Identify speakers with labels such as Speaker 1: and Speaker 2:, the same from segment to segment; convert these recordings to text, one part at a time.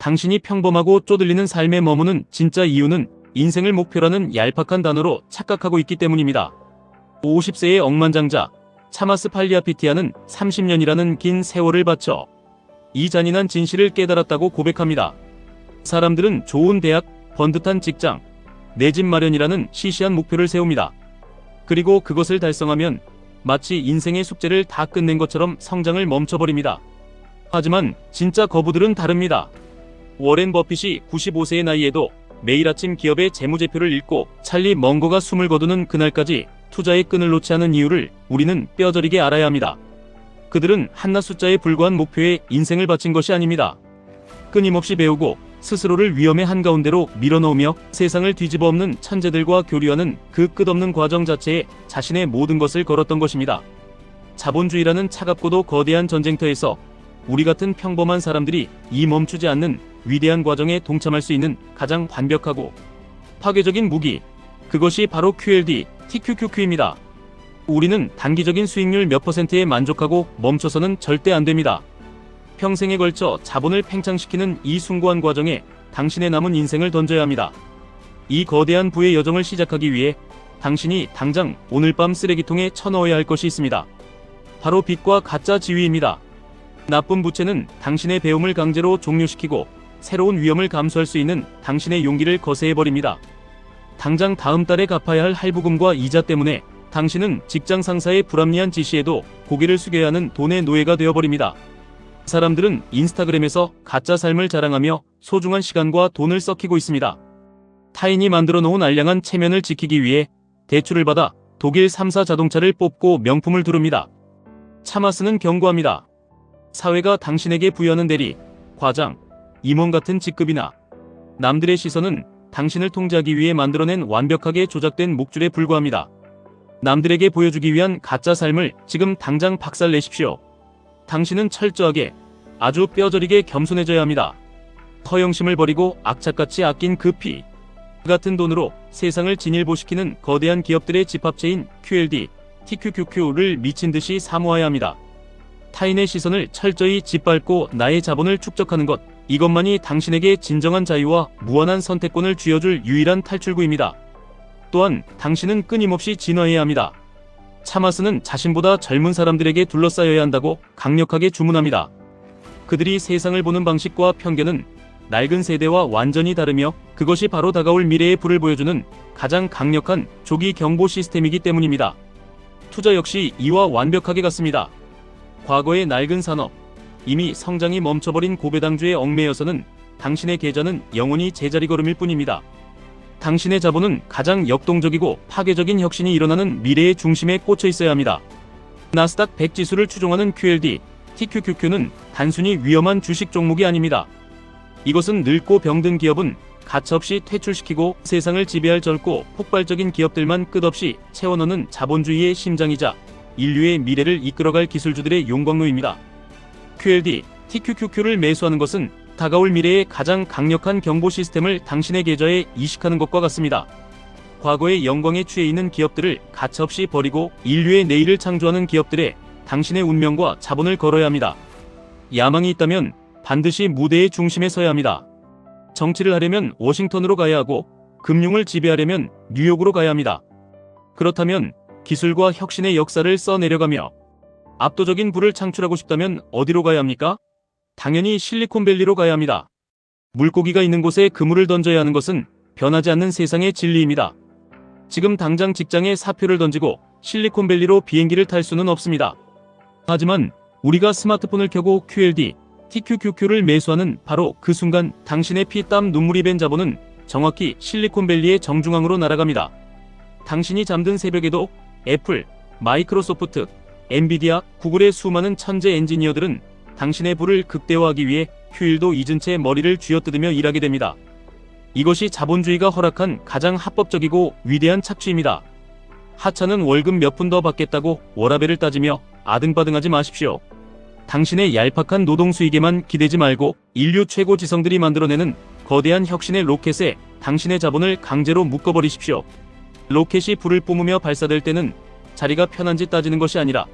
Speaker 1: 당신이 평범하고 쪼들리는 삶에 머무는 진짜 이유는 인생을 목표라는 얄팍한 단어로 착각하고 있기 때문입니다. 50세의 억만장자 차마스 팔리아피티아는 30년이라는 긴 세월을 바쳐 이 잔인한 진실을 깨달았다고 고백합니다. 사람들은 좋은 대학, 번듯한 직장, 내 집 마련이라는 시시한 목표를 세웁니다. 그리고 그것을 달성하면 마치 인생의 숙제를 다 끝낸 것처럼 성장을 멈춰버립니다. 하지만 진짜 거부들은 다릅니다. 워렌 버핏이 95세의 나이에도 매일 아침 기업의 재무제표를 읽고 찰리 멍거가 숨을 거두는 그날까지 투자의 끈을 놓지 않은 이유를 우리는 뼈저리게 알아야 합니다. 그들은 한낱 숫자에 불과한 목표에 인생을 바친 것이 아닙니다. 끊임없이 배우고 스스로를 위험의 한가운데로 밀어넣으며 세상을 뒤집어 엎는 천재들과 교류하는 그 끝없는 과정 자체에 자신의 모든 것을 걸었던 것입니다. 자본주의라는 차갑고도 거대한 전쟁터에서 우리 같은 평범한 사람들이 이 멈추지 않는 위대한 과정에 동참할 수 있는 가장 완벽하고 파괴적인 무기, 그것이 바로 QLD, TQQQ입니다. 우리는 단기적인 수익률 몇 %에 만족하고 멈춰서는 절대 안 됩니다. 평생에 걸쳐 자본을 팽창시키는 이 숭고한 과정에 당신의 남은 인생을 던져야 합니다. 이 거대한 부의 여정을 시작하기 위해 당신이 당장 오늘 밤 쓰레기통에 쳐넣어야 할 것이 있습니다. 바로 빚과 가짜 지위입니다. 나쁜 부채는 당신의 배움을 강제로 종료시키고 새로운 위험을 감수할 수 있는 당신의 용기를 거세해버립니다. 당장 다음 달에 갚아야 할 할부금과 이자 때문에 당신은 직장 상사의 불합리한 지시에도 고개를 숙여야 하는 돈의 노예가 되어버립니다. 사람들은 인스타그램에서 가짜 삶을 자랑하며 소중한 시간과 돈을 썩히고 있습니다. 타인이 만들어 놓은 알량한 체면을 지키기 위해 대출을 받아 독일 3사 자동차를 뽑고 명품을 두릅니다. 차마스는 경고합니다. 사회가 당신에게 부여하는 대리, 과장, 임원 같은 직급이나 남들의 시선은 당신을 통제하기 위해 만들어낸 완벽하게 조작된 목줄에 불과합니다. 남들에게 보여주기 위한 가짜 삶을 지금 당장 박살내십시오. 당신은 철저하게, 아주 뼈저리게 겸손해져야 합니다. 허영심을 버리고 악착같이 아낀 그 피 같은 돈으로 세상을 진일보시키는 거대한 기업들의 집합체인 QLD, TQQQ를 미친듯이 사모해야 합니다. 타인의 시선을 철저히 짓밟고 나의 자본을 축적하는 것, 이것만이 당신에게 진정한 자유와 무한한 선택권을 쥐어줄 유일한 탈출구입니다. 또한 당신은 끊임없이 진화해야 합니다. 차마스는 자신보다 젊은 사람들에게 둘러싸여야 한다고 강력하게 주문합니다. 그들이 세상을 보는 방식과 편견은 낡은 세대와 완전히 다르며 그것이 바로 다가올 미래의 불을 보여주는 가장 강력한 조기 경보 시스템이기 때문입니다. 투자 역시 이와 완벽하게 같습니다. 과거의 낡은 산업, 이미 성장이 멈춰버린 고배당주에 얽매여서는 당신의 계좌는 영원히 제자리 걸음일 뿐입니다. 당신의 자본은 가장 역동적이고 파괴적인 혁신이 일어나는 미래의 중심에 꽂혀 있어야 합니다. 나스닥 100 지수를 추종하는 QLD, TQQQ는 단순히 위험한 주식 종목이 아닙니다. 이것은 늙고 병든 기업은 가차없이 퇴출시키고 세상을 지배할 젊고 폭발적인 기업들만 끝없이 채워넣는 자본주의의 심장이자 인류의 미래를 이끌어갈 기술주들의 용광로입니다. QLD, TQQQ를 매수하는 것은 다가올 미래의 가장 강력한 경보 시스템을 당신의 계좌에 이식하는 것과 같습니다. 과거의 영광에 취해 있는 기업들을 가차없이 버리고 인류의 내일을 창조하는 기업들에 당신의 운명과 자본을 걸어야 합니다. 야망이 있다면 반드시 무대의 중심에 서야 합니다. 정치를 하려면 워싱턴으로 가야 하고 금융을 지배하려면 뉴욕으로 가야 합니다. 그렇다면 기술과 혁신의 역사를 써내려가며 압도적인 부를 창출하고 싶다면 어디로 가야 합니까? 당연히 실리콘밸리로 가야 합니다. 물고기가 있는 곳에 그물을 던져야 하는 것은 변하지 않는 세상의 진리입니다. 지금 당장 직장에 사표를 던지고 실리콘밸리로 비행기를 탈 수는 없습니다. 하지만 우리가 스마트폰을 켜고 QLD, TQQQ를 매수하는 바로 그 순간 당신의 피, 땀, 눈물이 밴 자본은 정확히 실리콘밸리의 정중앙으로 날아갑니다. 당신이 잠든 새벽에도 애플, 마이크로소프트, 엔비디아, 구글의 수많은 천재 엔지니어들은 당신의 부를 극대화하기 위해 휴일도 잊은 채 머리를 쥐어뜯으며 일하게 됩니다. 이것이 자본주의가 허락한 가장 합법적이고 위대한 착취입니다. 하차는 월급 몇 푼 더 받겠다고 워라밸을 따지며 아등바등하지 마십시오. 당신의 얄팍한 노동 수익에만 기대지 말고 인류 최고 지성들이 만들어내는 거대한 혁신의 로켓에 당신의 자본을 강제로 묶어버리십시오. 로켓이 불을 뿜으며 발사될 때는 자리가 편한지 따지는 것이 아니라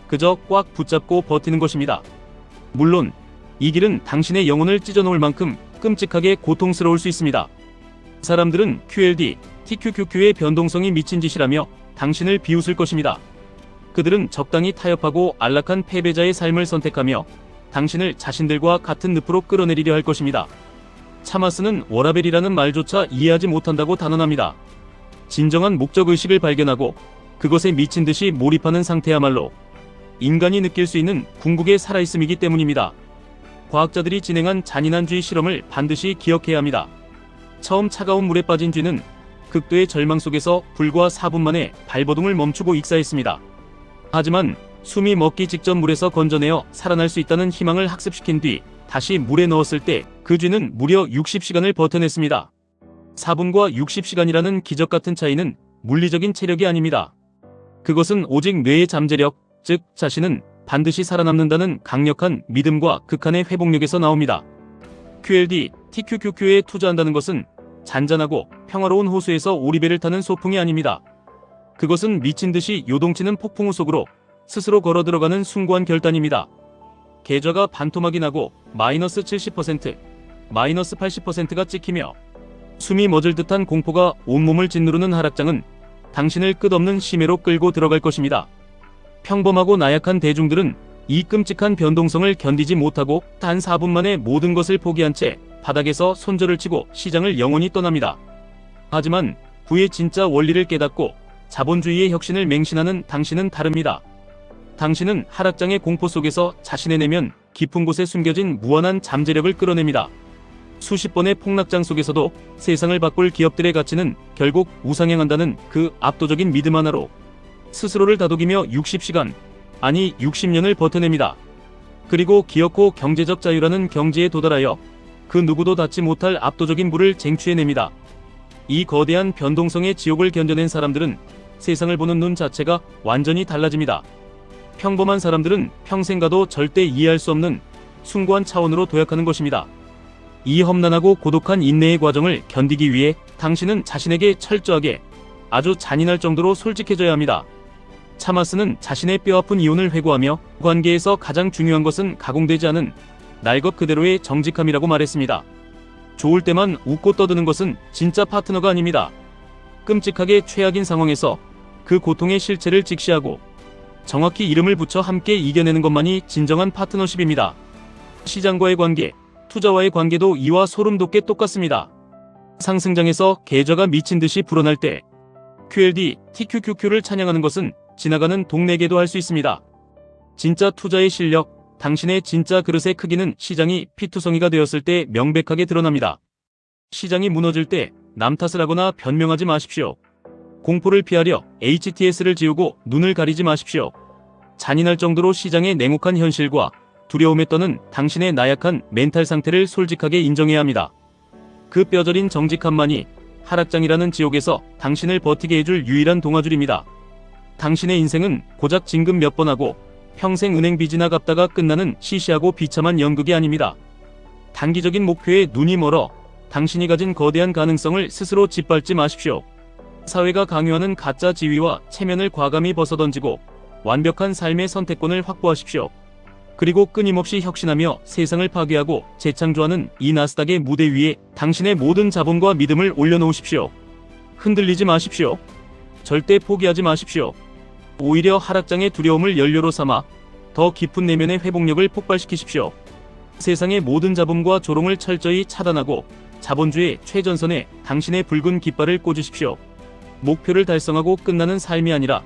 Speaker 1: 그저 꽉 붙잡고 버티는 것입니다. 물론 이 길은 당신의 영혼을 찢어놓을 만큼 끔찍하게 고통스러울 수 있습니다. 사람들은 QLD, TQQQ의 변동성이 미친 짓이라며 당신을 비웃을 것입니다. 그들은 적당히 타협하고 안락한 패배자의 삶을 선택하며 당신을 자신들과 같은 늪으로 끌어내리려 할 것입니다. 차마스는 워라벨이라는 말조차 이해하지 못한다고 단언합니다. 진정한 목적의식을 발견하고 그것에 미친 듯이 몰입하는 상태야말로 인간이 느낄 수 있는 궁극의 살아있음이기 때문입니다. 과학자들이 진행한 잔인한 쥐 실험을 반드시 기억해야 합니다. 처음 차가운 물에 빠진 쥐는 극도의 절망 속에서 불과 4분 만에 발버둥을 멈추고 익사했습니다. 하지만 숨이 멎기 직전 물에서 건져내어 살아날 수 있다는 희망을 학습시킨 뒤 다시 물에 넣었을 때 그 쥐는 무려 60시간을 버텨냈습니다. 4분과 60시간이라는 기적 같은 차이는 물리적인 체력이 아닙니다. 그것은 오직 뇌의 잠재력, 즉 자신은 반드시 살아남는다는 강력한 믿음과 극한의 회복력에서 나옵니다. QLD, TQQQ에 투자한다는 것은 잔잔하고 평화로운 호수에서 오리배를 타는 소풍이 아닙니다. 그것은 미친 듯이 요동치는 폭풍우 속으로 스스로 걸어 들어가는 숭고한 결단입니다. 계좌가 반토막이 나고 마이너스 70%, 마이너스 80%가 찍히며 숨이 멎을 듯한 공포가 온몸을 짓누르는 하락장은 당신을 끝없는 심해로 끌고 들어갈 것입니다. 평범하고 나약한 대중들은 이 끔찍한 변동성을 견디지 못하고 단 4분 만에 모든 것을 포기한 채 바닥에서 손절을 치고 시장을 영원히 떠납니다. 하지만 부의 진짜 원리를 깨닫고 자본주의의 혁신을 맹신하는 당신은 다릅니다. 당신은 하락장의 공포 속에서 자신의 내면 깊은 곳에 숨겨진 무한한 잠재력을 끌어냅니다. 수십 번의 폭락장 속에서도 세상을 바꿀 기업들의 가치는 결국 우상향한다는 그 압도적인 믿음 하나로 스스로를 다독이며 60시간, 아니 60년을 버텨냅니다. 그리고 기어코 경제적 자유라는 경지에 도달하여 그 누구도 닿지 못할 압도적인 부를 쟁취해냅니다. 이 거대한 변동성의 지옥을 견뎌낸 사람들은 세상을 보는 눈 자체가 완전히 달라집니다. 평범한 사람들은 평생 가도 절대 이해할 수 없는 숭고한 차원으로 도약하는 것입니다. 이 험난하고 고독한 인내의 과정을 견디기 위해 당신은 자신에게 철저하게, 아주 잔인할 정도로 솔직해져야 합니다. 차마스는 자신의 뼈아픈 이혼을 회고하며 관계에서 가장 중요한 것은 가공되지 않은 날 것 그대로의 정직함이라고 말했습니다. 좋을 때만 웃고 떠드는 것은 진짜 파트너가 아닙니다. 끔찍하게 최악인 상황에서 그 고통의 실체를 직시하고 정확히 이름을 붙여 함께 이겨내는 것만이 진정한 파트너십입니다. 시장과의 관계, 투자와의 관계도 이와 소름 돋게 똑같습니다. 상승장에서 계좌가 미친 듯이 불어날 때 QLD, TQQQ를 찬양하는 것은 지나가는 동네개도 할 수 있습니다. 진짜 투자의 실력, 당신의 진짜 그릇의 크기는 시장이 피투성이가 되었을 때 명백하게 드러납니다. 시장이 무너질 때 남 탓을 하거나 변명하지 마십시오. 공포를 피하려 HTS를 지우고 눈을 가리지 마십시오. 잔인할 정도로 시장의 냉혹한 현실과 두려움에 떠는 당신의 나약한 멘탈 상태를 솔직하게 인정해야 합니다. 그 뼈저린 정직함만이 하락장이라는 지옥에서 당신을 버티게 해줄 유일한 동아줄입니다. 당신의 인생은 고작 진급 몇 번 하고 평생 은행 빚이나 갚다가 끝나는 시시하고 비참한 연극이 아닙니다. 단기적인 목표에 눈이 멀어 당신이 가진 거대한 가능성을 스스로 짓밟지 마십시오. 사회가 강요하는 가짜 지위와 체면을 과감히 벗어던지고 완벽한 삶의 선택권을 확보하십시오. 그리고 끊임없이 혁신하며 세상을 파괴하고 재창조하는 이 나스닥의 무대 위에 당신의 모든 자본과 믿음을 올려놓으십시오. 흔들리지 마십시오. 절대 포기하지 마십시오. 오히려 하락장의 두려움을 연료로 삼아 더 깊은 내면의 회복력을 폭발시키십시오. 세상의 모든 잡음과 조롱을 철저히 차단하고 자본주의 최전선에 당신의 붉은 깃발을 꽂으십시오. 목표를 달성하고 끝나는 삶이 아니라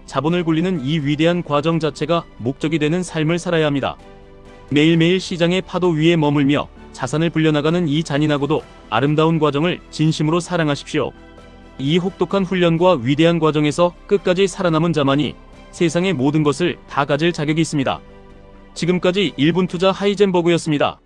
Speaker 1: 자본을 굴리는 이 위대한 과정 자체가 목적이 되는 삶을 살아야 합니다. 매일매일 시장의 파도 위에 머물며 자산을 불려나가는 이 잔인하고도 아름다운 과정을 진심으로 사랑하십시오. 이 혹독한 훈련과 위대한 과정에서 끝까지 살아남은 자만이 세상의 모든 것을 다 가질 자격이 있습니다. 지금까지 1분 투자 하이젠버그였습니다.